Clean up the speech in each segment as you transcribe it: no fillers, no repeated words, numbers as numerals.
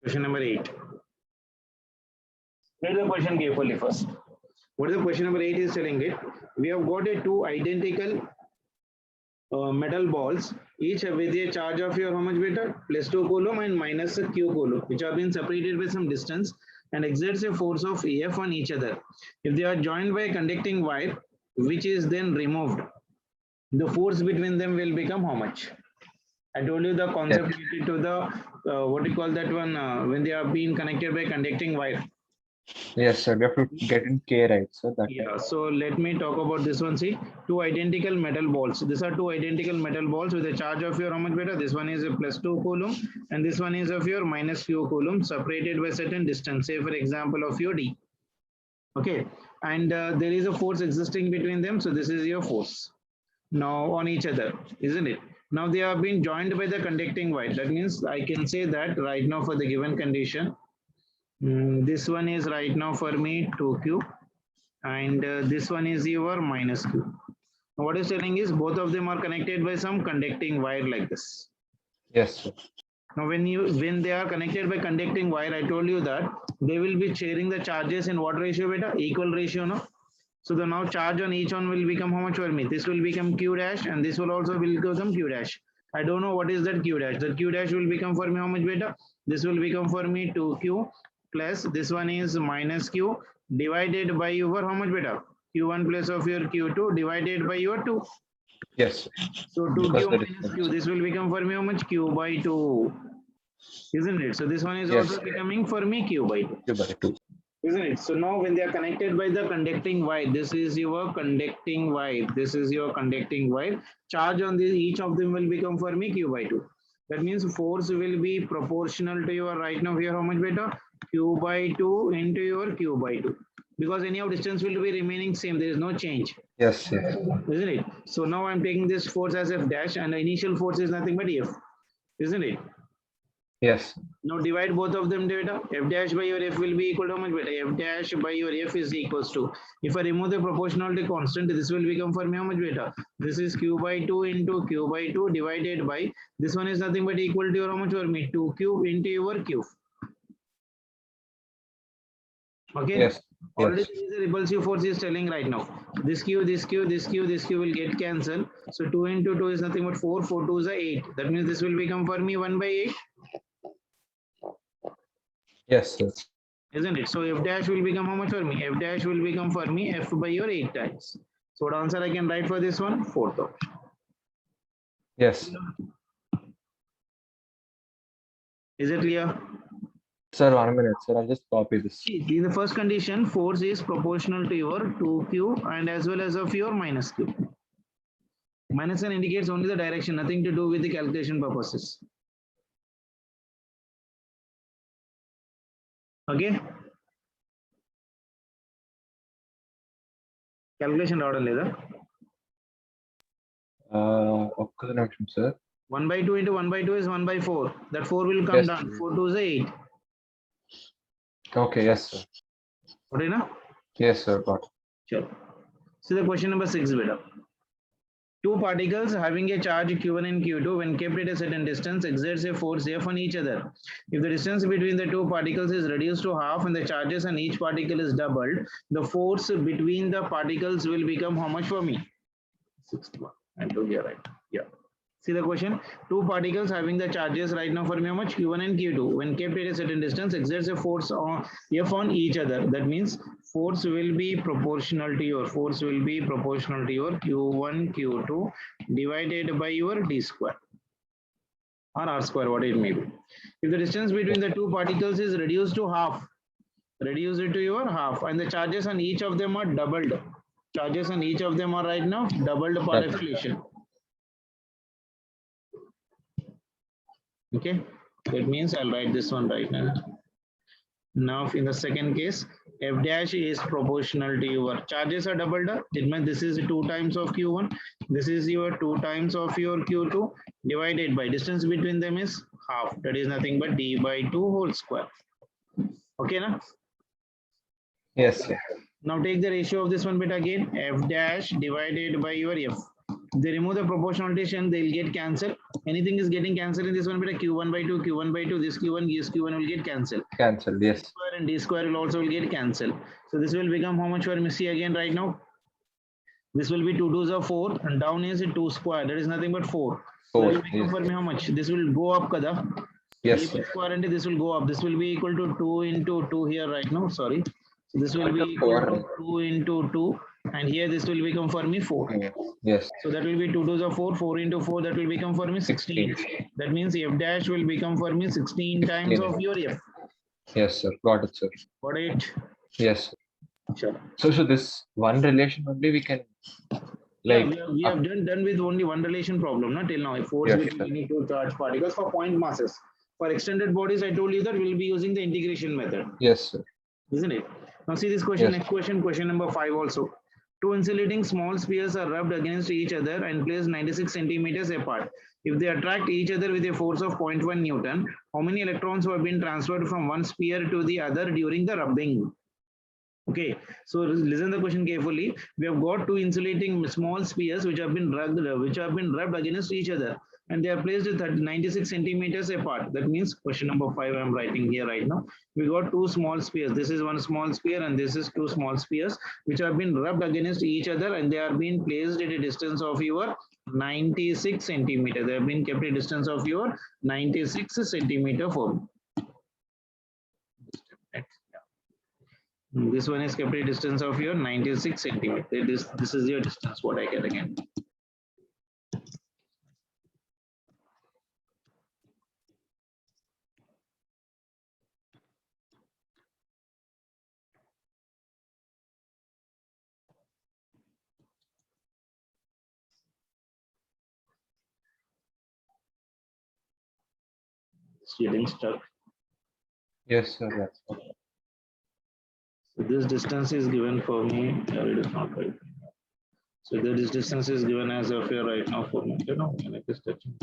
Question number 8. Read the question carefully first. What is the question number 8 is telling it? We have got a two identical metal balls, each with a charge of your how much beta? Plus 2 coulomb and minus a q coulomb, which have been separated by some distance and exerts a force of F on each other. If they are joined by a conducting wire, which is then removed, the force between them will become how much? I told you the concept related to the what do you call that one when they are being connected by conducting wire. Yes, sir. We have to get in K, right? So that. Yeah. So let me talk about this one. See, two identical metal balls. These are two identical metal balls with a charge of your how much beta? This one is a plus 2 coulomb, and this one is of your minus q coulomb, separated by certain distance. Say for example of your d. Okay, and there is a force existing between them. So this is your force now on each other, isn't it? Now they have been joined by the conducting wire. That means I can say that right now for the given condition, this one is right now for me 2q, and this one is your minus q. Now what is telling is both of them are connected by some conducting wire like this. Yes, sir. Now when they are connected by conducting wire, I told you that they will be sharing the charges in what ratio beta? Equal ratio, no? So the now charge on each one will become how much for me? This will become q dash, and this will also will become q dash. I don't know what is that q dash. That q dash will become for me how much beta? This will become for me 2q plus this one is minus q divided by your how much beta? q1 plus of your q2 divided by your 2. Yes. So 2q minus q, this will become for me how much? Q by 2. Isn't it? So this one is also becoming for me q by 2. Q by 2. Isn't it? So now when they are connected by the conducting wire, this is your conducting wire. This is your conducting wire. Charge on this, each of them will become for me q by 2. That means force will be proportional to your right now here how much beta? Q by 2 into your q by 2. Because anyhow distance will be remaining same. There is no change. Yes, yes. Isn't it? So now I'm taking this force as F dash, and the initial force is nothing but F. Isn't it? Yes. Now divide both of them beta. F dash by your F will be equal to how much beta? F dash by your F is equals to. If I remove the proportionality constant, this will become for me how much beta? This is q by 2 into q by 2 divided by, this one is nothing but equal to your how much for me? 2q into your q. Okay. Yes. Already Yes. there is a repulsive force is telling right now. This q, this q, this q, this q will get cancelled. So 2 into 2 is nothing but 4. 4 2 is 8. That means this will become for me 1 by 8. Yes, sir. Isn't it? So f dash will become how much for me? F dash will become for me f by your 8 times. So what answer I can write for this one? 4th option. Yes. Is it clear? Sir, 1 minute, sir. I'll just copy this. In the first condition, force is proportional to your 2q and as well as of your minus q. Minus sign indicates only the direction, nothing to do with the calculation purposes. Okay. Calculation order leda. Sir. 1 by 2 into 1 by 2 is 1 by 4. That 4 will come down. 4 2 is 8. Okay, yes, sir. What is now? Yes, sir. Got it. Sure. So the question number 6 beta. Two particles having a charge q1 and q2 when kept at a certain distance exerts a force F on each other. If the distance between the two particles is reduced to half and the charges on each particle is doubled, the force between the particles will become how much for me? 61. I told you right. Yeah. See the question? Two particles having the charges right now for me how much? Q1 and Q2 when kept at a certain distance exerts a force on F on each other. That means force will be proportional to your Q1 Q2 divided by your d square or r square, what it may be. If the distance between the two particles is reduced to half, reduce it to your half, and the charges on each of them are doubled. Charges on each of them are right now doubled per deflection. Okay, that means I'll write this one right now. Now in the second case, f dash is proportional to your charges are doubled up. It means this is 2 times of q1, this is your 2 times of your q2 divided by distance between them is half. That is nothing but d by 2 whole square. Okay, na? Yes, sir. Now take the ratio of this one beta again, F dash divided by your F. They remove the proportionalization, they'll get cancelled. Anything is getting cancelled in this one beta, Q1 by 2, Q1 by 2, this Q1 will get cancelled. Cancelled, yes. Square and D square will also get cancelled. So this will become how much for Missy again right now? This will be 2 2s are 4 and down is 2 square. That is nothing but 4. So 4, that will become for me how much? This will go up, kada? Yes, If sir. square and this will go up. This will be equal to 2 into 2 here right now. Sorry. So this will be equal to 2 into 2. And here this will become for me 4. Yes. So that will be 2 2s are 4. 4 into 4, that will become for me 16. That means F dash will become for me 16 times of your F. Yes, sir. Got it, sir. Got it? Yes. Sure. So this one relation only we can, like, yeah, we have done with only one relation problem, not till now. Force between any two charged particles for point masses. For extended bodies, I told you that we'll be using the integration method. Yes, sir. Isn't it? Now see this question. Yes. Next question, question number 5 also. Two insulating small spheres are rubbed against each other and placed 96 centimeters apart. If they attract each other with a force of 0.1 Newton, how many electrons have been transferred from one sphere to the other during the rubbing? Okay, so listen the question carefully. We have got two insulating small spheres which have been rubbed against each other, and they are placed at 96 centimeters apart. That means question number 5 I am writing here right now. We got two small spheres. This is one small sphere and this is two small spheres which have been rubbed against each other, and they are being placed at a distance of your 96 centimeter. They have been kept a distance of your 96 centimeter from. This one is kept a distance of your 96 centimeter. This is your distance, what I get again. It's getting stuck. Yes, sir. That's all. So this distance is given for me. It is not right. So this distance is given as of here right now for me. You know, when it is touching.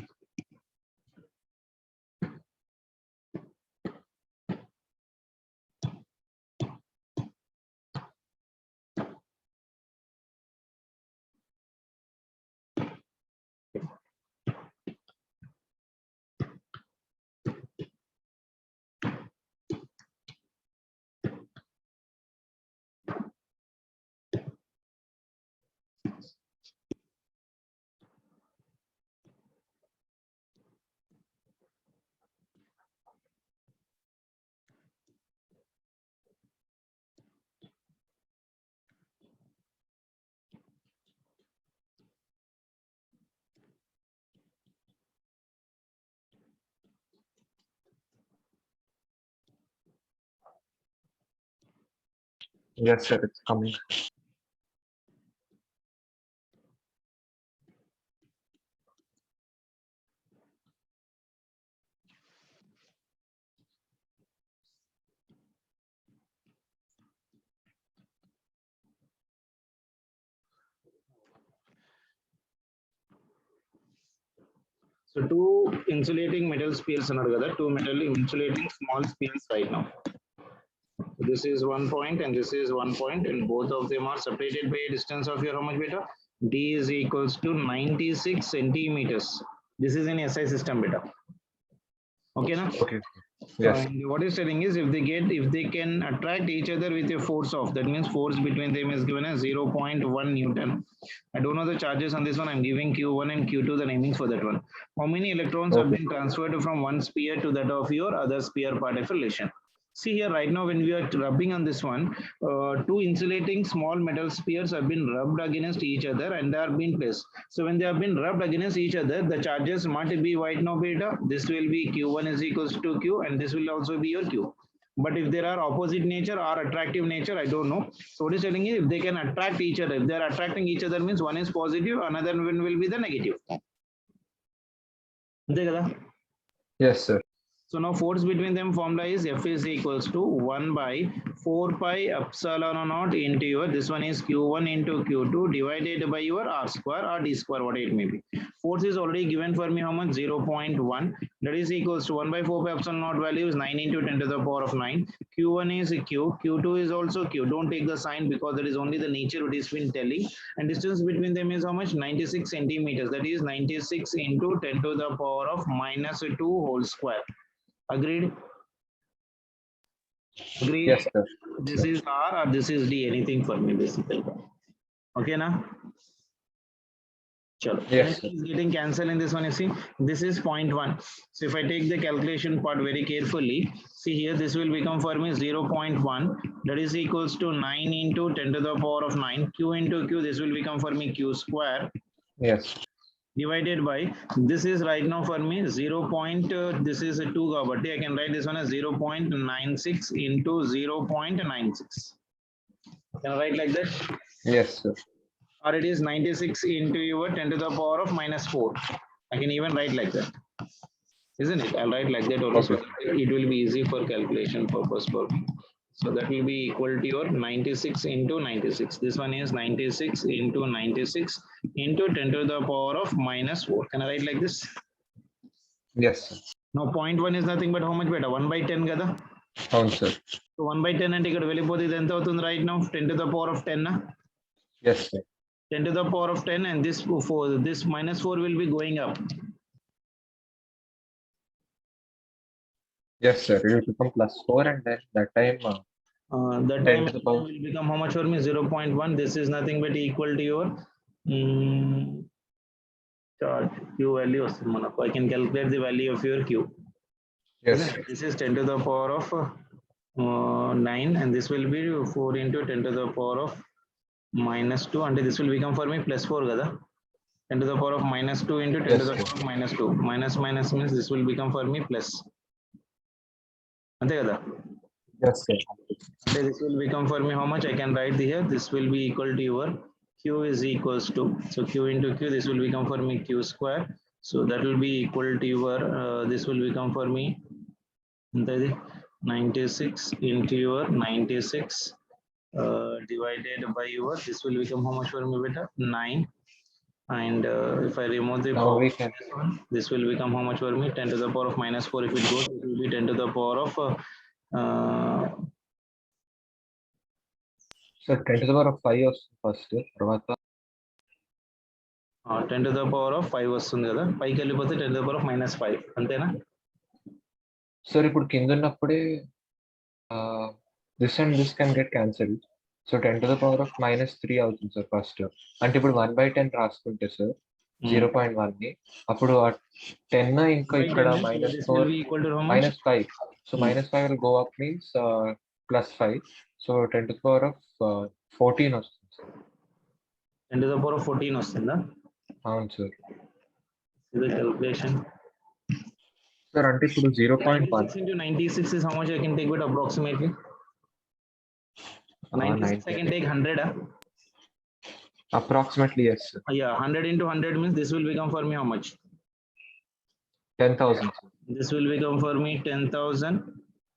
Yes, sir. It's coming. So two insulating metal spheres are together, two metal insulating small spheres right now. This is 1 point and this is 1 point, and both of them are separated by a distance of your how much beta? D is equals to 96 centimeters. This is an SI system beta. Okay, na? Okay. Yes. And what is telling is if they can attract each other with a force of, that means force between them is given as 0.1 Newton. I don't know the charges on this one. I'm giving Q1 and Q2 the namings for that one. How many electrons have been transferred from one sphere to that of your other sphere part of relation? See here right now when we are rubbing on this one, two insulating small metal spheres have been rubbed against each other and they are being placed. So when they have been rubbed against each other, the charges might be white now beta. This will be Q1 is equals to Q and this will also be your Q. But if there are opposite nature or attractive nature, I don't know. So what is telling you, if they can attract each other, if they are attracting each other means one is positive, another one will be the negative. Yes, sir. So now force between them formula is F is equals to 1 by 4 pi epsilon naught into your, this one is q1 into q2 divided by your r square or d square, what it may be. Force is already given for me how much, 0.1, that is equals to 1 by 4 pi epsilon naught value is 9 into 10 to the power of 9. Q1 is q, q2 is also q. Don't take the sign because that is only the nature it is been telling, and distance between them is how much, 96 centimeters, that is 96 into 10 to the power of minus 2 whole square. Agreed? Agreed? Yes, sir. This is R or this is D, anything for me basically. Okay now? Chalo. Yes, sir. Anything is getting cancelled in this one, you see. This is 0.1. So if I take the calculation part very carefully, see here, this will become for me 0.1. That is equals to 9 into 10 to the power of 9. Q into Q, this will become for me Q square. Yes. Divided by, this is right now for me 0. This is a 2 kabatti, I can write this one as 0.96 into 0.96. Can I write like that? Yes, sir. Or it is 96 into your 10 to the power of minus 4. I can even write like that. Isn't it? I'll write like that also. Okay. So it will be easy for calculation purpose for me. So that will be equal to your 96 into 96. This one is 96 into 96 into 10 to the power of minus 4. Can I write like this? Yes, sir. Now 0.1 is nothing but how much better? 1 by 10 kada? అవును sir. So 1 by 10 అంటే ఇక్కడ వెళ్ళిపోతే ఇది ఎంత అవుతుంది right now? 10 to the power of 10 na? Yes, sir. 10 to the power of 10, and this 4, this minus 4 will be going up. Yes, sir. It will become plus 4, and then that time That 10 time to the power. will become how much for me? 0.1. This is nothing but equal to your charge Q value. I can calculate the value of your Q. Yes, Isn't sir. it? This is 10 to the power of 9, and this will be 4 into 10 to the power of minus 2, and this will become for me plus 4 kada? 10 to the power of minus 2 into 10 Yes, to the sir. power of minus 2. Minus means this will become for me plus. అంతే కదా? Yes, sir. This will become for me how much? I can write here. This will be equal to your Q is equals to, so Q into Q, this will become for me Q square. So that will be equal to your, this will become for me 96 into your 96 divided by your, this will become how much for me beta? 9. And if I remove the Now power we of can. this one, this will become how much for me? 10 to the power of minus 4. If it goes, it will be 10 to the power of So 10 to the power of 5 వస్తుంది first, తర్వాత 10 to the power of 5 వస్తుంది కదా, పైకి వెళ్ళిపోతే 10 to the power of minus 5, అంతేనా? Sir ఇప్పుడు కింద ఉన్నప్పుడే this and this can get cancelled. So 10 to the power of minus 3 అవుతుంది సార్ ఫస్ట్. అంటే ఇప్పుడు 1/10 రాసుకుంటే సార్ 0.1 ని, అప్పుడు ఆ 10 ఇంకా ఇక్కడ minus 4 minus 5. So minus 5 will go up means plus 5. So 10 to the power of 14 వస్తుంది sir. 10 to the power of 14 వస్తుందా? అవును సార్. ఇది క్యాల్కులేషన్. సార్ అంటే ఇప్పుడు 0.1 96 into 96 is how much I can take with approximately? 96 I can take 100. approximately, yes sir. Yeah, 100 into 100 means this will become for me how much? 10,000 sir. This will become for me 10,000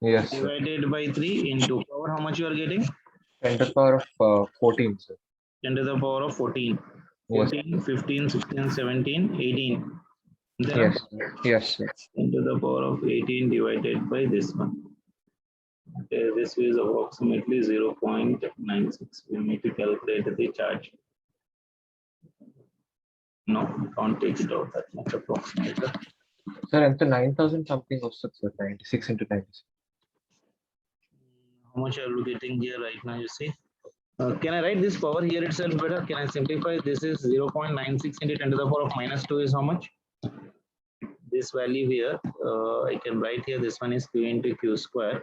Yes sir. divided by 3 into power, how much you are getting? 10 to the power of 14 sir. 10 to the power of 14. Yes. 14, 15, 16, 17, 18. Yes sir. Yes sir. 10 to the power of 18 divided by this one. Okay, this is approximately 0.96. We need to calculate the charge. No, can't take it out that much approximately. Sir, ఎంత 9,000 something వస్తుంది sir, 96 into 96. How much are you getting here right now, you see? Can I write this power here itself better? Can I simplify? This is 0.96 into 10 to the power of minus 2 is how much? This value here, I can write here, this one is Q into Q square.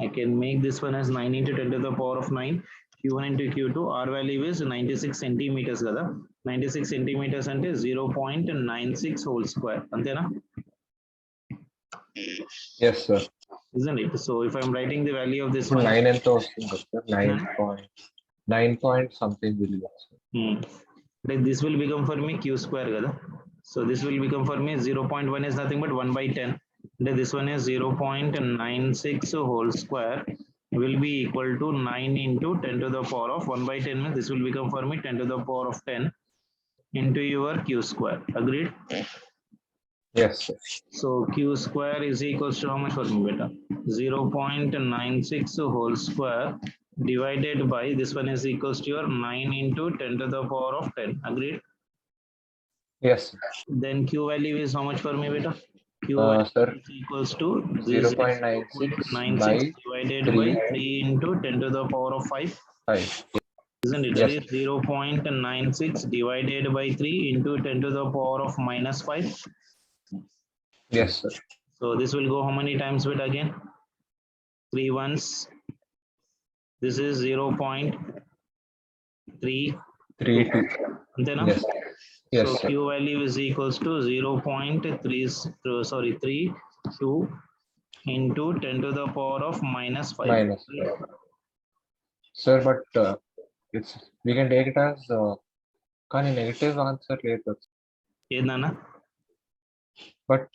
I can make this one as 9 into 10 to the power of 9. Q1 into Q2, our value is 96 centimeters kada. 96 centimeters ante 0.96 whole square. Antena? Yes sir. Isn't it? So if I'm writing the value of this ఇప్పుడు one, 9 ఎంత వస్తుంది sir? 9 point something will be. like this will become for me Q square kada. So this will become for me 0.1 is nothing but 1 by 10. This one is 0.96 whole square will be equal to 9 into 10 to the power of 1 by 10 means this will become for me 10 to the power of 10 into your q square. Agreed? Yes, sir. So q square is equals to how much for me beta? 0.96 whole square divided by this one is equals to your 9 into 10 to the power of 10. Agreed? Yes, sir. Then q value is how much for me beta? Q value Sir, is equals to 0.96 0.96 by divided 3. by 3 into 10 to the power of 5. 5. Isn't it? That Yes. is 0.96 divided by 3 into 10 to the power of minus 5. Yes, sir. So this will go how many times with again? 3 ones. This is 0.3. 3, 2. Yes. Yes, So sir. q value is equals to 3.32 into 10 to the power of minus 5. Minus 5. Sir, but we can take it as kind of negative answer later. Edana? But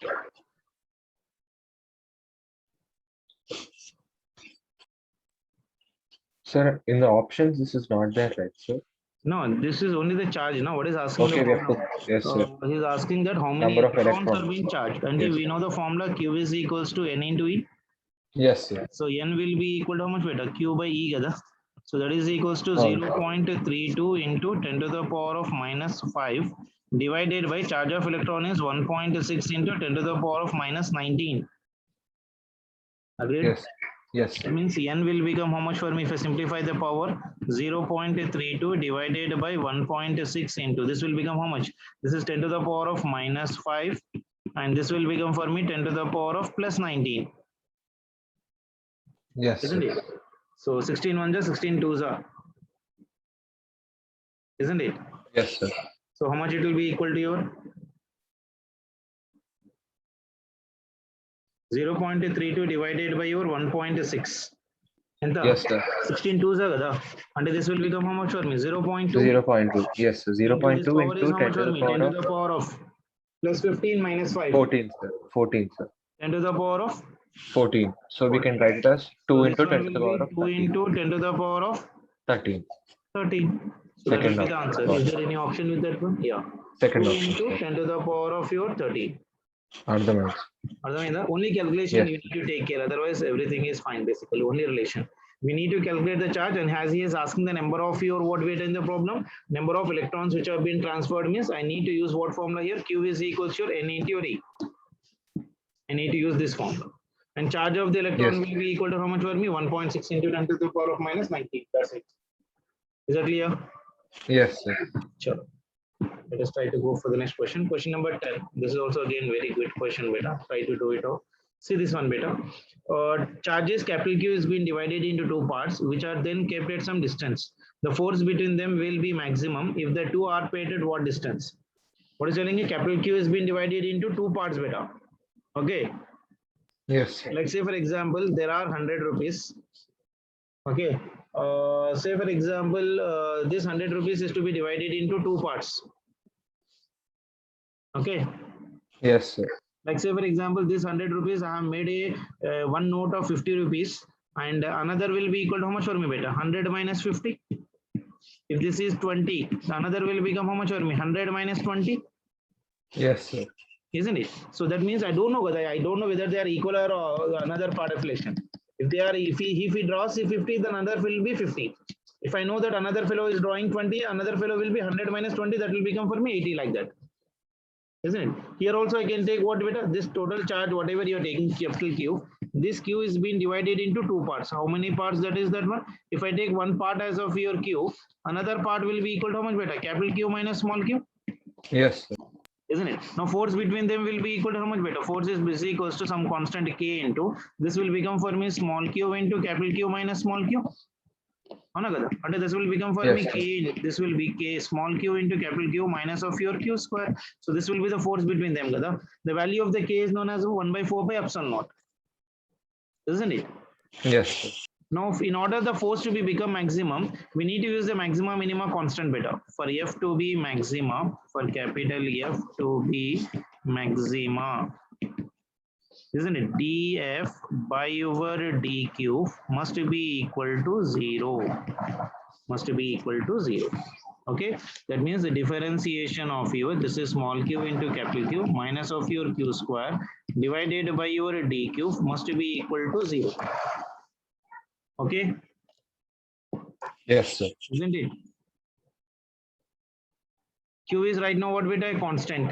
sir, in the options, this is not there, right, sir? No, this is only the charge. Now, what is asking Okay, the we have problem? to. Yes, sir. He's asking that how many Number of electrons are electrons. being charged. And Yes. we know the formula Q is equals to N into E. Yes, sir. So N will be equal to how much beta? Q by E. Gada. So that is equals to Oh. 0.32 into 10 to the power of minus 5 divided by charge of electron is 1.6 into 10 to the power of minus 19. Agreed? Yes. Yes. That means N will become how much for me if I simplify the power? 0.32 divided by 1.6 into this will become how much? This is 10 to the power of minus 5 and this will become for me 10 to the power of plus 19. Yes. Isn't it? So 16 ones are 16 twos are. Isn't it? Yes, sir. So how much it will be equal to your 0.32 divided by your 1.6. Yes, sir. 16 twos are kada. And this will become how much for me? 0.2. 0.2. Yes, sir. 0.2 into 10 to the power 10 to of the power of plus 15 minus 5. 14, sir. 14, sir. 10 to the power of 14. So we can write it as 2 into this 10 one to the will power be of 2 13. into 10 to the power of 13. 13. So that will Second be the answer. option. Is there any option with that one? Yeah. Second 2 option, into sir. 10 to the power of your 13. Argument. Only calculation Yes. you need to take care. Otherwise, everything is fine. Basically, only relation. We need to calculate the charge, and as he is asking the number of your what weight in the problem, number of electrons which have been transferred means I need to use what formula here? Q is equals to N into your E. I need to use this formula. And charge of the electron Yes. will be equal to how much for me? 1.6 into 10 to the power of minus 19. That's it. Is that clear? Yes, sir. Sure. Let us try to go for the next question. Question number 10. This is also again very good question, beta. Try to do it out. See this one, beta. Charges capital Q is being divided into two parts, which are then kept at some distance. The force between them will be maximum if the two are paired at what distance? What is telling you? Capital Q is being divided into two parts, beta. Okay. Yes. Let's say, for example, there are 100 rupees. Okay. Say, for example, this 100 rupees is to be divided into two parts. Okay. Yes, sir. Like say for example, this 100 rupees I have made a one note of 50 rupees and another will be equal to how much for me beta? 100 minus 50. If this is 20, the another will become how much for me? 100 minus 20. Yes, sir. Isn't it? So that means I don't know whether they are equal or another part relation. If they are, if he draws 50, then another will be 50. If I know that another fellow is drawing 20, another fellow will be 100 minus 20, that will become for me 80 like that. Isn't it? Here also I can take what beta? This total charge, whatever you are taking capital Q, this Q is being divided into two parts. How many parts that is that one? If I take one part as of your Q, another part will be equal to how much beta? Capital Q minus small q. Yes, sir. Isn't it? Now force between them will be equal to how much beta? Force is basically equals to some constant K into, this will become for me small q into capital Q minus small q. And this will become for Yes, me sir. K, this will be K small q into capital Q minus of your Q square. So this will be the force between them. The value of the K is known as 1 by 4 by epsilon naught. Isn't it? Yes, sir. Now, in order the force to be become maximum, we need to use the maxima minima constant beta. For F to be maxima, for capital F to be maxima, isn't it? df by over dq must be equal to 0, must be equal to 0. Okay, that means the differentiation of your, this is small q into capital Q minus of your q square divided by your dq must be equal to 0. Okay, Yes, sir. isn't it? Q is right now what beta? Constant.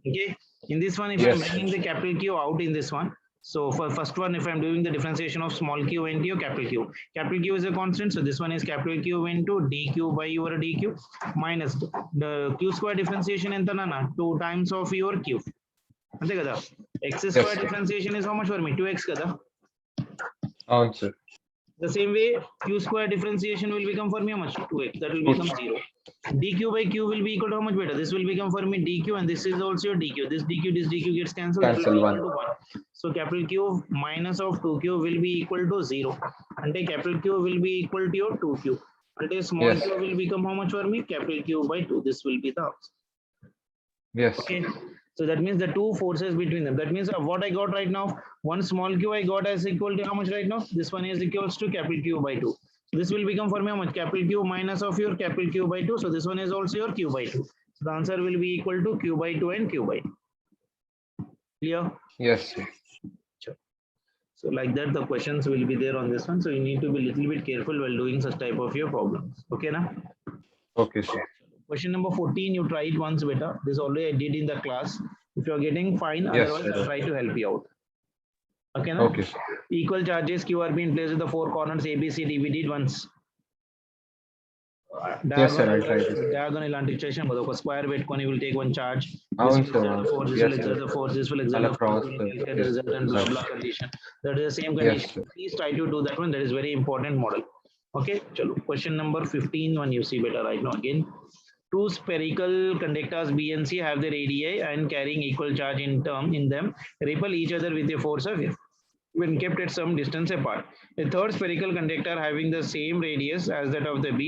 Okay, in this one, if I'm Yes, bringing sir. the capital Q out in this one, so for first one, if I'm doing the differentiation of small q into capital Q is a constant, so this one is capital Q into dq by your dq minus the q square differentiation enta nana 2 times of your q. Ante kada, x Yes, square sir. differentiation is how much for me? 2x kada. అవును sir. The same way, q square differentiation will become for me how much? 2x. That will become 0. dq by q will be equal to how much better? This will become for me dq, and this is also dq. This dq gets cancelled. That will Cancel be one. equal to 1. So capital Q minus of 2q will be equal to 0. And capital Q will be equal to your 2q. And small Yes. q will become how much for me? Capital Q by 2. This will be the answer. Yes. Okay, so that means the two forces between them. That means what I got right now, one small q I got as equal to how much right now? This one is equals to capital Q by 2. So this will become for me how much? Capital Q minus of your capital Q by 2. So this one is also your q by 2. So the answer will be equal to q by 2 and q by 2. Clear? Yes, sir. Sure. So like that, the questions will be there on this one. So you need to be a little bit careful while doing such type of your problems. Okay, now? Okay, sir. Question number 14, you try it once better. This already I did in the class. If you're getting fine, Yes, otherwise sir. I'll try to help you out. Okay, na? Okay, sir. Equal charges Q are being placed at the four corners A, B, C, D. We did once. Yes, sir. I'll try this. Diagonal ilanti station ఒక square పెట్టుకొని will take one charge. This అవును will sir. exert the force, this Yes, will exert sir. the force, this will exert అలా the cross. force, will get the Yes. resultant blah blah condition. That is the same condition. Yes, sir. Please try to do that one. That is very important model. Okay, chalo. Question number 15 one you see better right now again. Two spherical conductors B and C have their radii and carrying equal charge in them repel each other with a force of F when kept at some distance apart. A third spherical conductor having the same radius as that of the B,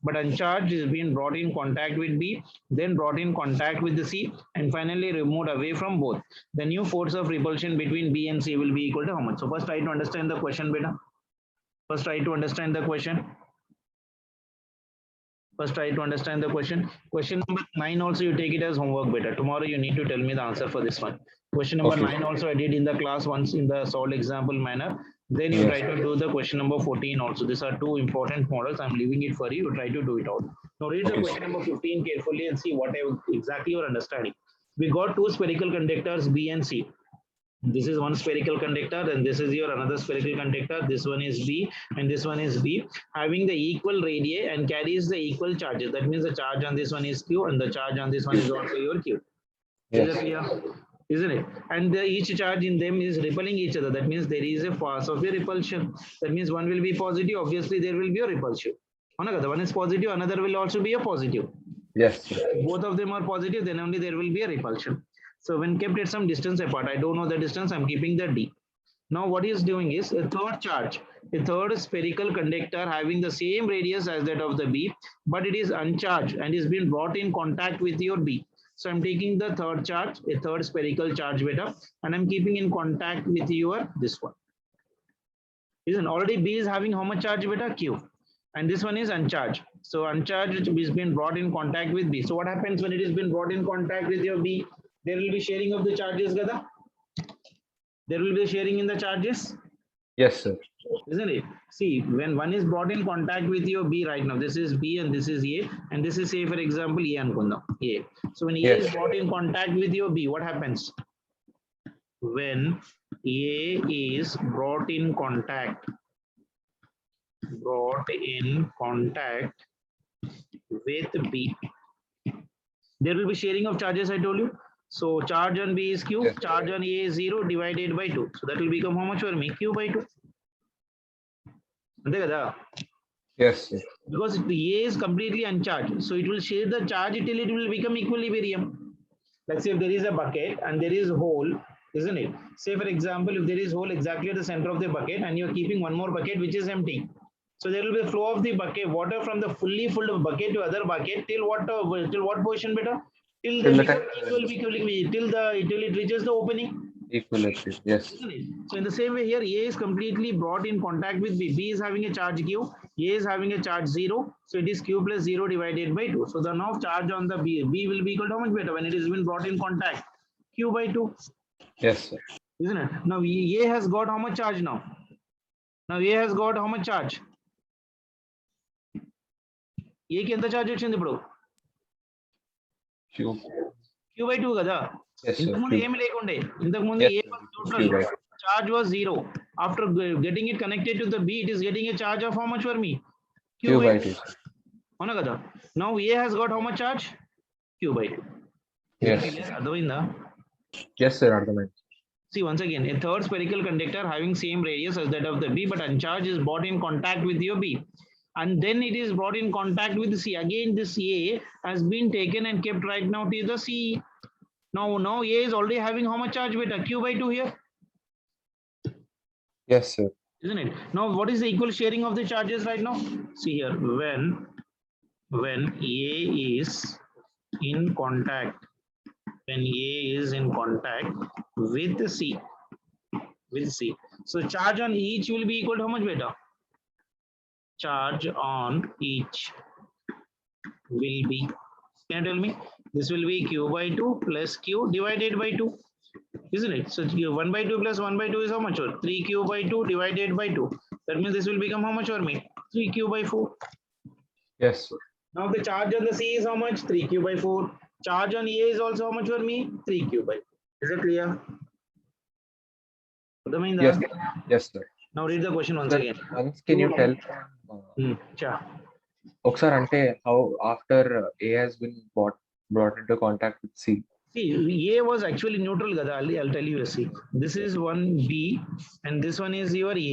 but uncharged is being brought in contact with B, then brought in contact with the C, and finally removed away from both. The new force of repulsion between B and C will be equal to how much? So first try to understand the question, beta. First try to understand the question. First try to understand the question. Question number 9 also you take it as homework better. Tomorrow you need to tell me the answer for this one. Question number Okay. 9 also I did in the class once in the solved example manner. Then you Yes. try to do the question number 14 also. These are two important models. I'm leaving it for you. You try to do it out. Now read the Okay, question number 15 carefully and see what exactly you're understanding. We got two spherical conductors B and C. This is one spherical conductor and this is your another spherical conductor. This one is B and this one is B, having the equal radii and carries the equal charges. That means the charge on this one is Q and the charge on this one is also your Q. Is Yes. it clear? Isn't it? And each charge in them is repelling each other. That means there is a force of a repulsion. That means one will be positive. Obviously, there will be a repulsion. One is positive, another will also be a positive. Yes, sir. Both of them are positive, then only there will be a repulsion. So when kept at some distance apart, I don't know the distance, I'm keeping the D. Now what he is doing is a third charge, a third spherical conductor having the same radius as that of the B, but it is uncharged and is being brought in contact with your B. So I'm taking the third charge, a third spherical charge beta, and I'm keeping in contact with your this one. Isn't already B is having how much charge beta? Q. And this one is uncharged. So uncharged is being brought in contact with B. So what happens when it is been brought in contact with your B? There will be sharing of the charges, Gada. There will be sharing in the charges. Yes, sir. Isn't it? See, when one is brought in contact with your B right now, this is B and this is A, and this is say for example A Ankunda. A. So when A Yes. is brought in contact with your B, what happens? When A is brought in contact with B, there will be sharing of charges, I told you. So charge on B is Q, Yes. charge on A is 0 divided by 2. So that will become how much for me? Q by 2. Yes, sir. Because the A is completely uncharged. So it will share the charge till it will become equilibrium. Let's say if there is a bucket and there is a hole, isn't it? Say for example, if there is hole exactly at the center of the bucket and you're keeping one more bucket which is empty. So there will be a flow of the bucket, water from the fully filled bucket to other bucket till what position better? till Till the the time till it reaches the opening. equilibrium. Yes. Isn't it? So in the same way here, A is completely brought in contact with B. B is having a charge Q. A is having a charge 0. So it is Q plus 0 divided by 2. So the now charge on the B will be equal to how much better when it has been brought in contact? Q by 2. Yes, sir. Isn't it? Now A has got how much charge now? Now A has got how much charge? A కి ఎంత charge వచ్చింది ఇప్పుడు? Q. Q by 2 కదా. Yes, sir. ఇంతకుముందు ఏమి లేకుండే. ఇంతకుముందు Yes, A sir. was Q neutral. by Charge was 0. After getting it connected to the B, it is getting a charge of how much for me? Q by 2. sir. అవునా కదా. Now A has got how much charge? Q by 2. Yes. అర్థమైందా? Yes, sir. Argument. See once again, a third spherical conductor having same radius as that of the B, but uncharged is brought in contact with your B. And then it is brought in contact with C. Again, this A has been taken and kept right now to the C. Now A is already having how much charge beta? Q by 2 here. Yes, sir. Isn't it? Now, what is the equal sharing of the charges right now? See here, when A is in contact, when A is in contact with C, so charge on each will be equal to how much beta? Charge on each will be, can you tell me? This will be Q by 2 plus Q divided by 2. Isn't it? So 1 by 2 plus 1 by 2 is how much? 3Q by 2 divided by 2. That means this will become how much for me? 3Q by 4. Yes, sir. Now the charge on the C is how much? 3Q by 4. Charge on A is also how much for me? 3Q by 4. Is it clear? Yes, yes, sir. Now read the question once Sir, again. once can you tell Sure. ఒకసారి అంటే how after A has been brought into contact with C? See, A was actually neutral, Gada. I'll tell you. See, this is one B, and this one is your A.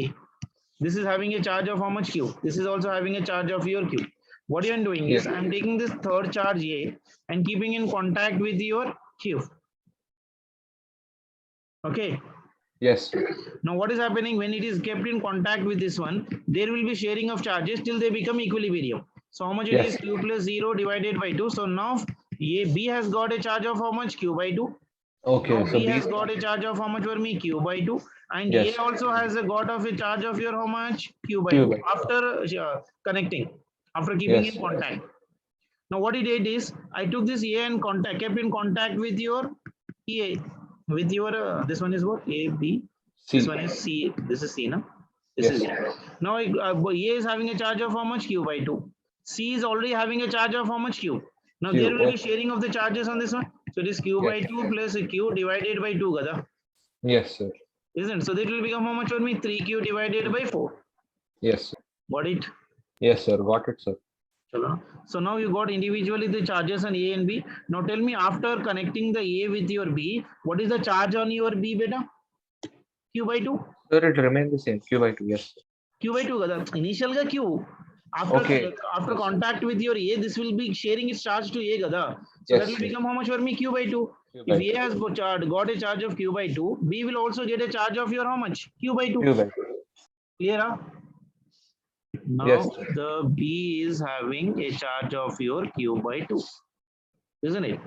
This is having a charge of how much Q? This is also having a charge of your Q. What you are doing is, Yes. I'm taking this third charge A and keeping in contact with your Q. Okay. Yes. Now, what is happening when it is kept in contact with this one? There will be sharing of charges till they become equilibrium. So, how much it Yes. is? Q plus 0 divided by 2. So, now B has got a charge of how much? Q by 2. Okay. Now, So B B has got a charge of how much for me? Q by 2. And Yes. A also has a got of a charge of your how much? Q by Q 2. by 2. After connecting, after keeping Yes. in contact. Now, what it did is, I took this A and kept in contact with your A. With your, this one is what? A, B. C. This one is C. This is C, no? This Yes. is A. Now, A is having a charge of how much? Q by 2. C is already having a charge of how much? Q. Now, Q, there will be yes. sharing of the charges on this one. So, it is Q by Yes. 2 plus Q divided by 2, Gada. Yes, sir. Isn't it? So, that will become how much for me? 3Q divided by 4. Yes, sir. Got it? Yes, sir. Got it, sir. Chalo. So now you got individually the charges on A and B. Now tell me, after connecting the A with your B, what is the charge on your B, beta? Q by 2. Sir, it remains the same. Q by 2. Yes, sir. Q by 2 kada. Initial ga Q. After Okay. after contact with your A, this will be sharing its charge to A kada. So Yes, that will sir. become how much for me? Q by 2. Q by If A has got a charge of Q by 2, B will also get a charge of your how much? Q by 2. Q by 2. Clear? Huh? Now Yes. the B is having a charge of your Q by 2. Isn't it?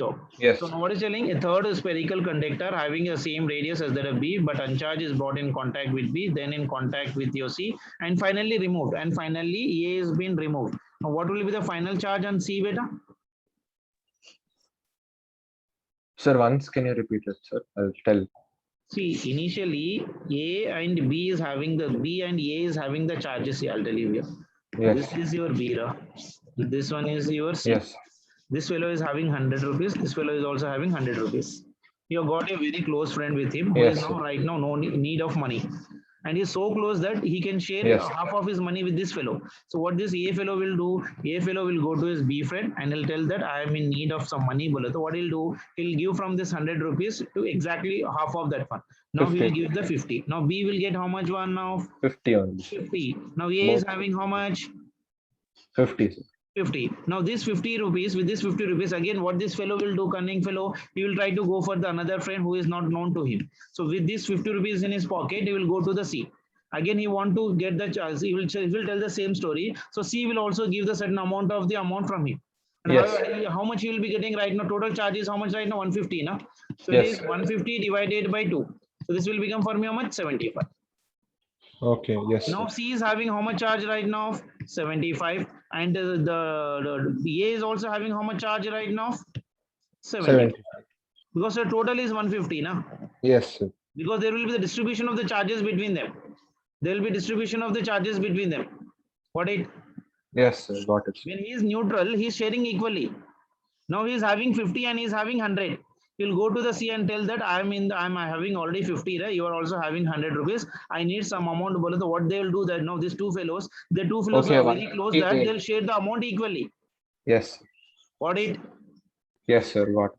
So, Yes. so now what is telling? A third spherical conductor having the same radius as that of B, but uncharged is brought in contact with B, then in contact with your C, and finally removed. And finally, A has been removed. Now, what will be the final charge on C, beta? Sir, once can you repeat it, sir? I'll tell. See, initially, A and B is having the B and A is having the charges. I'll tell you here. Yes. This is your B, ra. This one is your C. Yes. This fellow is having 100 rupees. This fellow is also having 100 rupees. You got a very close friend with him who Yes, is now sir. right now no need of money. And he's so close that he can share Yes. half of his money with this fellow. So what this A fellow will do, A fellow will go to his B friend and he'll tell that I am in need of some money. So what he'll do, he'll give from this 100 rupees to exactly half of that one. Now he will 50. give the 50. Now B will get how much one now? 50 only. 50. Now A is Both. having how much? 50, sir. 50. Now this 50 rupees, with this 50 rupees, again what this fellow will do, cunning fellow, he will try to go for the another friend who is not known to him. So with this 50 rupees in his pocket, he will go to the C. Again, he want to get the charge. He will tell the same story. So C will also give the certain amount of the amount from him. And Yes. how much you will be getting right now? Total charge is how much right now? 150, na? So it Yes. is 150 divided by 2. So this will become for me how much? 75. Okay. Yes. Now Sir. C is having how much charge right now? 75. And the A is also having how much charge right now? 70. 70. Because the total is 150, na? Yes. Sir. Because there will be the distribution of the charges between them. There will be distribution of the charges between them. What it? Yes, sir. Got it. When he is neutral, he is sharing equally. Now he is having 50 and he is having 100. He'll go to the C and tell that I'm having already 50, right? You are also having 100 rupees. I need some amount. What they will do that now these two fellows, the two fellows Okay, are very close that 158. they'll share the amount equally. Yes. Got it? Yes, sir. Got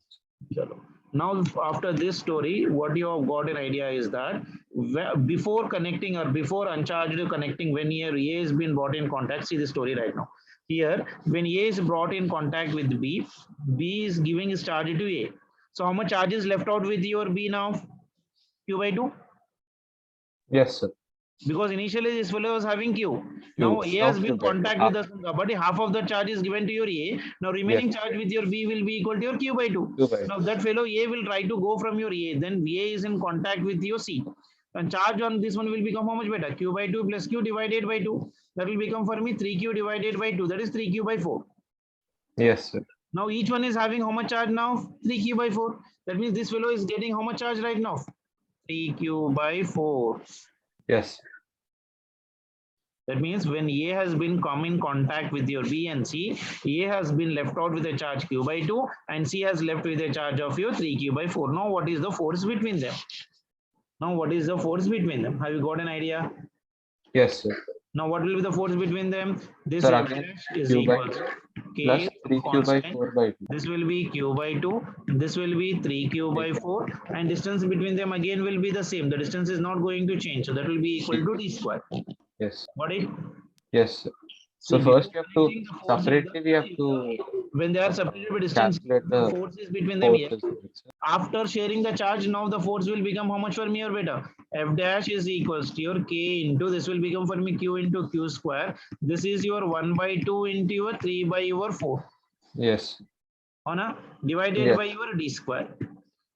it. Now after this story, what you have got an idea is that before connecting or before uncharged connecting, when here A has been brought in contact, see the story right now. Here, when A is brought in contact with B, B is giving his charge to A. So how much charge is left out with your B now? Q by 2? Yes, sir. Because initially this fellow was having Q. Now A has Now been Q by two. contact with us, but half of the charge is given to your A. Now remaining charge with your B will be equal to your Q by 2. Q by two. Now that fellow A will try to go from your A. Then A is in contact with your C. And charge on this one will become how much better? Q by 2 plus Q divided by 2. That will become for me 3Q divided by 2. That is 3Q by 4. Yes, sir. Now each one is having how much charge now? 3Q by 4. That means this fellow is getting how much charge right now? 3Q by 4. Yes. That means when A has been come in contact with your B and C, A has been left out with a charge Q by 2 and C has left with a charge of your 3Q by 4. Now what is the force between them? Now what is the force between them? Have you got an idea? Yes, sir. Now what will be the force between them? This Sir, F again, dash is Q by equal to K plus 3Q by constant. 4 by 2. This will be Q by 2. This will be 3Q by 4. And distance between them again will be the same. The distance is not going to change. So that will be equal to D square. Yes. Got it? Yes, sir. So See, first we have to connecting the forces, separately we have to when they are separated by distance, calculate the the forces between them. forces. After sharing the charge, now the force will become how much for me or better? F dash is equals to your K into, this will become for me Q into Q square. This is your 1 by 2 into your 3 by your 4. Yes. Divided by your D square.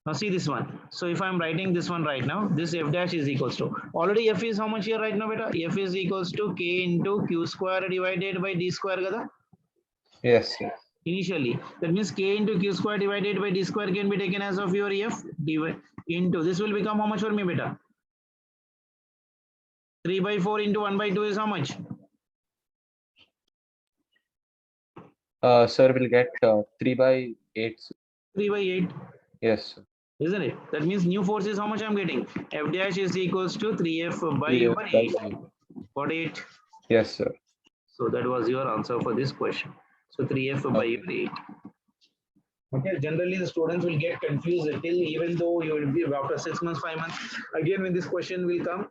Now see this one. So if I'm writing this one right now, this F dash is equals to, already F is how much here right now, beta? F is equals to K into Q square divided by D square, kada? Yes, sir. Initially. That means K into Q square divided by D square can be taken as of your F into, this will become how much for me, beta? 3 by 4 into 1 by 2 is how much? Sir will get 3 by 8. 3 by 8. Yes, sir. Isn't it? That means new force is how much I'm getting? F dash is equals to 3F by 3F over by 8. 8. Got it? Yes, sir. So that was your answer for this question. So 3F by 8. Okay, generally the students will get confused till even though you will be after 6 months, 5 months, again when this question will come,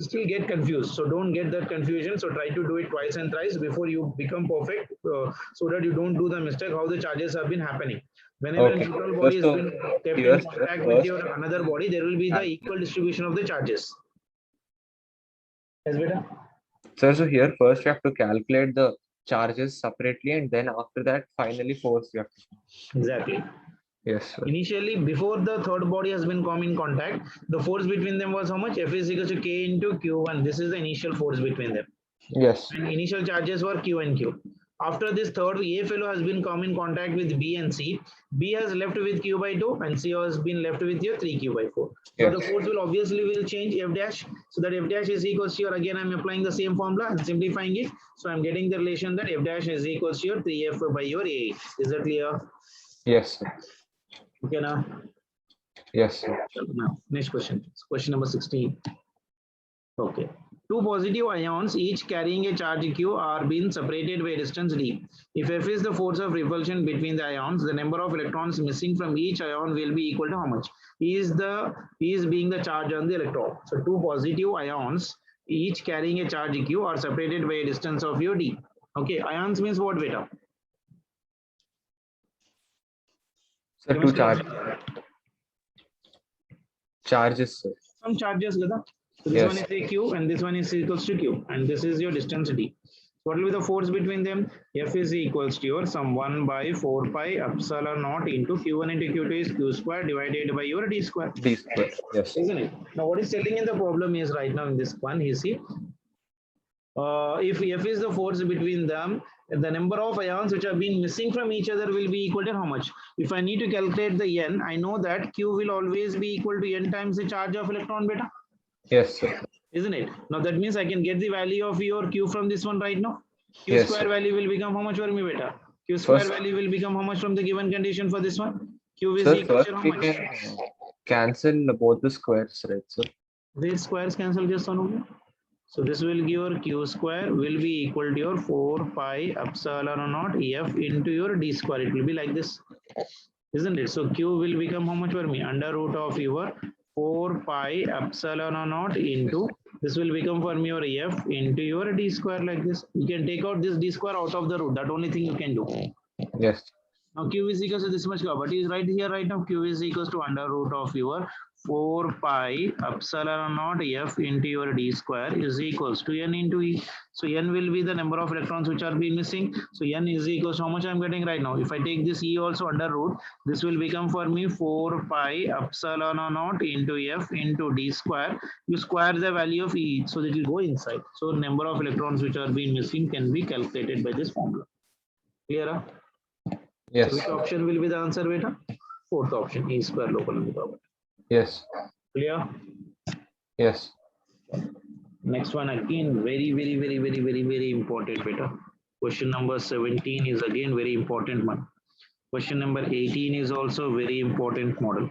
still get confused. So don't get that confusion. So try to do it twice and thrice before you become perfect so that you don't do the mistake how the charges have been happening. Whenever a neutral body has been kept in contact with your another body, there will be the equal distribution of the charges. Yes, beta? Sir, so here first you have to calculate the charges separately and then after that finally force you have to. Exactly. Yes, sir. Initially, before the third body has been come in contact, the force between them was how much? F is equal to K into Q1. This is the initial force between them. Yes. And initial charges were Q and Q. After this third, A fellow has been come in contact with B and C. B has left with Q by 2 and C has been left with your 3Q by 4. Yes. So the force will obviously change F dash. So that F dash is equals to your, again I'm applying the same formula and simplifying it. So I'm getting the relation that F dash is equals to your 3F by your 8. Is that clear? Yes, sir. Okay now? Yes, sir. Now, next question. Question number 16. Okay. Two positive ions, each carrying a charge Q, are being separated by a distance d. If F is the force of repulsion between the ions, the number of electrons missing from each ion will be equal to how much? E is being the charge on the electron. So two positive ions, each carrying a charge Q, are separated by a distance of your d. Okay, ions means what, beta? So two charges, sir. Some charges, Gada. So this one is a Q and this one is equals to Q and this is your distance d. So What will be the force between them? F is equals to your sum 1 by 4 pi epsilon naught into Q1 into Q2 is Q square divided by your D square. D square. Yes. Isn't it? Now what is telling in the problem is right now in this one, you see, if F is the force between them, the number of ions which have been missing from each other will be equal to how much? If I need to calculate the N, I know that Q will always be equal to N times the charge of electron beta. Yes, sir. Isn't it? Now that means I can get the value of your Q from this one right now. Q Yes, square sir. value will become how much for me beta? Q square First- value will become how much from the given condition for this one? Q is Sir, equal first to how we much? can cancel both the squares, right, sir? These squares cancel just on. So this will give your Q square will be equal to your 4 pi epsilon naught F into your D square. It will be like this, isn't it? So Q will become how much for me? Under root of your 4 pi epsilon naught into, this will become for me your F into your D square like this. You can take out this D square out of the root. That only thing you can do. Yes. Now Q is equals to this much, but is right here right now. Q is equals to under root of your 4 pi epsilon naught F into your D square is equals to N into E. So N will be the number of electrons which are being missing. So N is equals to how much I'm getting right now. If I take this E also under root, this will become for me 4 pi epsilon naught into F into D square. You square the value of E, so that will go inside. So number of electrons which are being missing can be calculated by this formula. Clear? Yes. So which option will be the answer, beta? Fourth option, E square local limit property. Yes. Clear? Yes. Next one again, very important, beta. Question number 17 is again very important one. Question number 18 is also very important model.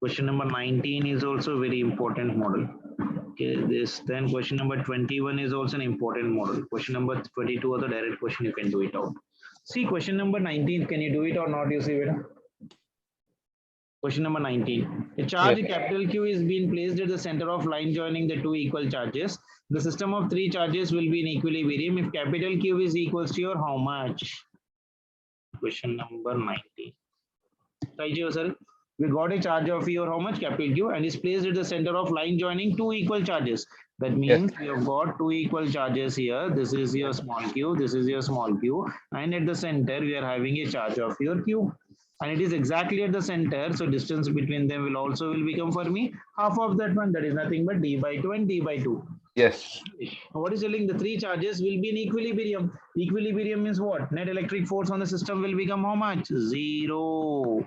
Question number 19 is also very important model. Okay, this then question number 21 is also an important model. Question number 22 are the direct question, you can do it out. See question number 19, can you do it or not? You see, beta. Question number 19. A charge Yes. capital Q is being placed at the center of line joining the two equal charges. The system of three charges will be in equilibrium if capital Q is equals to your how much? Question number 19. Right here, sir. We got a charge of your how much? Capital Q, and is placed at the center of line joining two equal charges. That means we have got two equal charges here. This is your small q, this is your small q, and at the center we are having a charge of your q. And it is exactly at the center, so distance between them will become for me half of that one, that is nothing but d by 2 and d by 2. Yes. What is telling? The three charges will be in equilibrium. Equilibrium means what? Net electric force on the system will become how much? 0.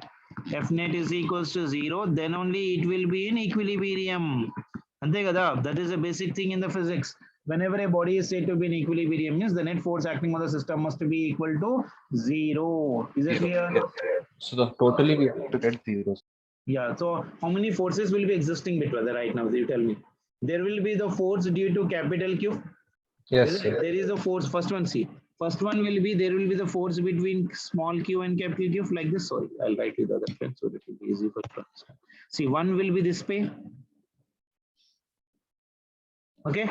F net is equals to 0, then only it will be in equilibrium. That is a basic thing in the physics. Whenever a body is said to be in equilibrium, means the net force acting on the system must be equal to 0. Is it clear? Yes. So the totally we have to get zeros. Yeah. So how many forces will be existing between right now? You tell me. There will be the force due to capital Q. Yes, sir. There is a force. First one, see. First one will be, there will be the force between small q and capital Q like this. Sorry, I'll write with the other pen so that it will be easy for understand. See, one will be this way. Okay.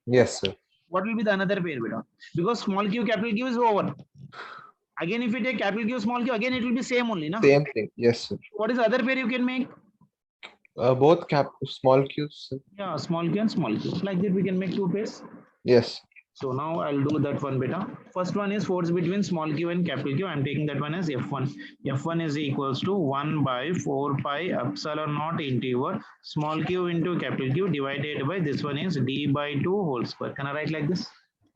Yes, sir. What will be the another pair, beta? Because small q, capital Q is over. Again, if you take capital Q, small q, again it will be same only, na? Same thing. Yes, sir. What is the other pair you can make? Both small q's, sir. Yeah, small q and small q. Like that, we can make two pairs. Yes. So now I'll do that one, beta. First one is force between small q and capital Q. I'm taking that one as F1. F1 is equals to 1 by 4 pi epsilon naught into your small q into capital Q divided by this one is d by 2 whole square. Can I write like this?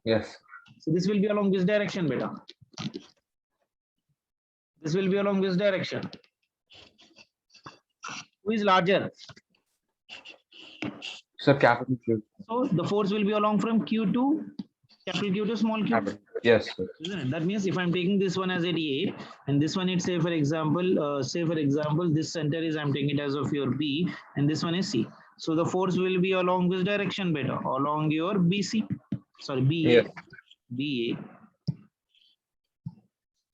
Yes. So this will be along this direction, beta. This will be along this direction. Who is larger? So capital Q. So the force will be along from Q to capital Q to small q. Capital. Yes, sir. Isn't it? That means if I'm taking this one as a dA and this one it's say for example, this center is I'm taking it as of your B and this one is C. So the force will be along this direction, beta, along your BC. Sorry, BA. Yes. BA.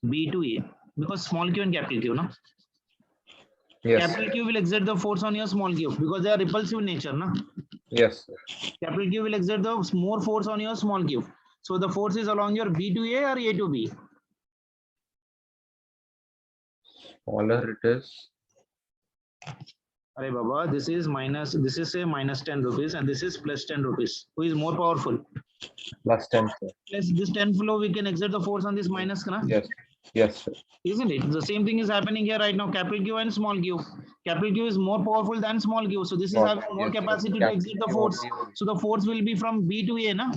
B to A. Because small q and capital Q, no? Yes. Capital Q will exert the force on your small q because they are repulsive in nature, no? Yes, sir. Capital Q will exert the more force on your small q. So the force is along your B to A or A to B? Smaller it is. Arey Baba, this is say minus 10 rupees and this is plus 10 rupees. Who is more powerful? Plus 10, sir. Plus this 10 flow, we can exert the force on this minus, na? Yes. Yes, sir. Isn't it? The same thing is happening here right now. Capital Q and small q. Capital Q is more powerful than small q. So this is having more Yes, sir. capacity to exert the Capital force. Q only. So the force will be from B to A, na?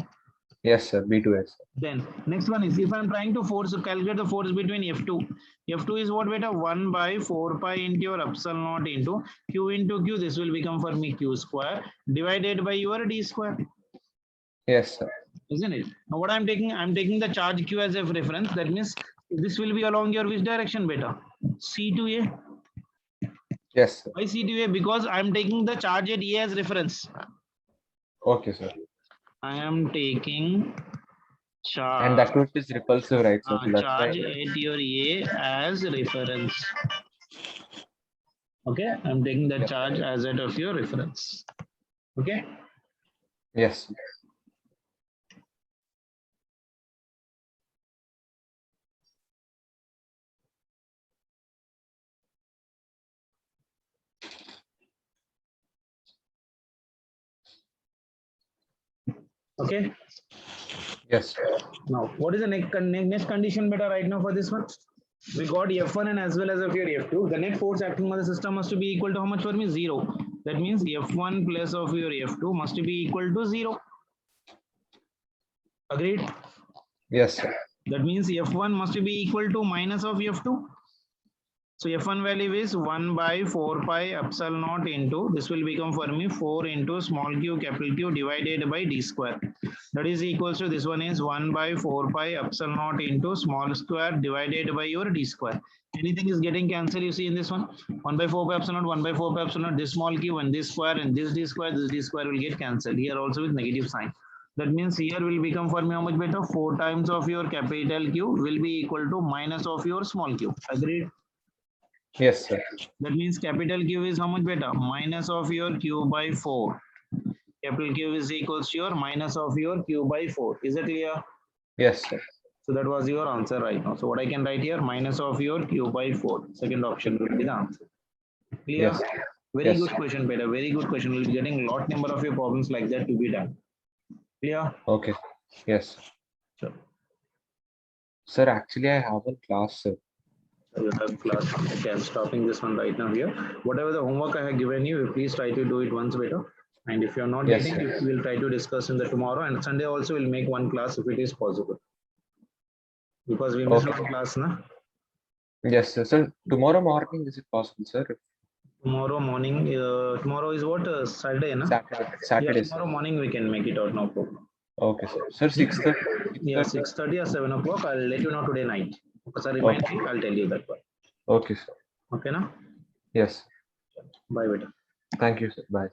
Yes, sir. B to S. Then next one is if I'm trying to calculate the force between F2. F2 is what, beta? 1 by 4 pi into your epsilon naught into Q into Q. This will become for me Q square divided by your D square. Yes, sir. Isn't it? Now what I'm taking the charge Q as a reference. That means this will be along your which direction, beta? C to A. Yes, sir. Why C to A? Because I'm taking the charge at A as reference. Okay, sir. I am taking charge. And that route is repulsive, right, sir? So that's Charge why. at your A as reference. Okay, I'm taking the charge as at of your reference. Okay. Yes. Okay. Yes. Now, what is the next condition beta right now for this one? We got F1 and as well as of your F2. The net force acting on the system must be equal to how much for me? 0. That means F1 plus of your F2 must be equal to 0. Agreed? Yes, sir. That means F1 must be equal to minus of F2. So F1 value is 1 by 4 pi epsilon naught into, this will become for me 4 into small q capital Q divided by D square. That is equals to, this one is 1 by 4 pi epsilon naught into small square divided by your D square. Anything is getting cancelled, you see in this one. 1 by 4 pi epsilon naught, 1 by 4 pi epsilon naught, this small q and this square and this D square will get cancelled. Here also with negative sign. That means here will become for me how much better? 4 times of your capital Q will be equal to minus of your small q. Agreed? Yes, sir. That means capital Q is how much beta? Minus of your Q by 4. Capital Q is equals to your minus of your Q by 4. Is it clear? Yes, sir. So that was your answer right now. So what I can write here? Minus of your Q by 4. Second option will be the answer. Clear? Yes. Very Yes. good question, beta. Very good question. We'll be getting lot number of your problems like that to be done. Clear? Okay. Yes. Sure. Sir, actually, I have a class, sir. You have class. Okay, I'm stopping this one right now here. Whatever the homework I have given you, please try to do it once better. And if you're not Yes, getting it, we'll try to discuss in the tomorrow. And Sunday also we'll make one class if it is possible. Because we missed one class, na? Yes, sir. So tomorrow morning, is it possible, sir? Tomorrow morning, tomorrow is what? Saturday, na? Saturday, Yeah, tomorrow morning we can make it out, no problem. Okay, sir. Sir, 6:30. Yeah, 6:30 or 7 o'clock. I'll let you know today night. Because I remind me, I'll tell you that one. Okay, sir. Okay, na? Yes. Bye, beta. Thank you, sir. Bye.